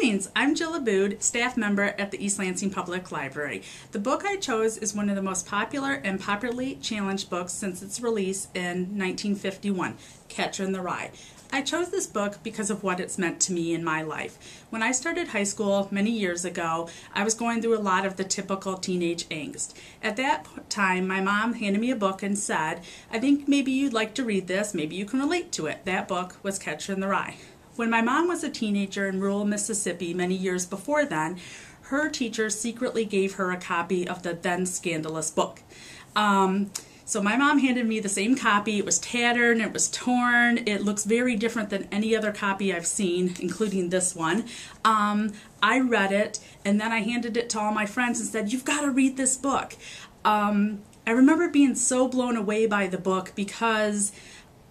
Greetings, I'm Jill Abood, staff member at the East Lansing Public Library. The book I chose is one of the most popular and popularly challenged books since its release in 1951, Catcher in the Rye. I chose this book because of what it's meant to me in my life. When I started high school many years ago, I was going through a lot of the typical teenage angst. At that time, my mom handed me a book and said, "I think maybe you'd like to read this, maybe you can relate to it." That book was Catcher in the Rye. When my mom was a teenager in rural Mississippi many years before then, her teacher secretly gave her a copy of the then scandalous book. So my mom handed me the same copy. It was tattered and it was torn. It looks very different than any other copy I've seen, including this one. I read it and then I handed it to all my friends and said, "You've got to read this book." I remember being so blown away by the book because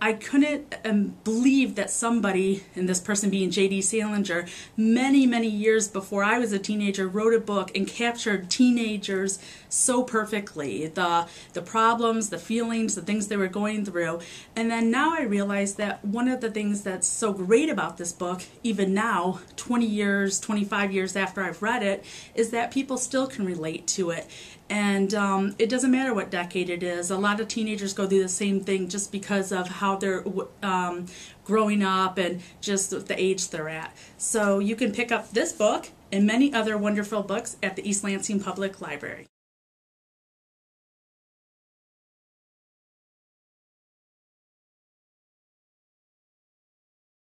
I couldn't believe that somebody, and this person being J.D. Salinger, many, many years before I was a teenager, wrote a book and captured teenagers so perfectly. The problems, the feelings, the things they were going through. And then now I realize that one of the things that's so great about this book, even now, 20 years, 25 years after I've read it, is that people still can relate to it. And it doesn't matter what decade it is. A lot of teenagers go through the same thing just because of how they're growing up and just the age they're at. So you can pick up this book and many other wonderful books at the East Lansing Public Library.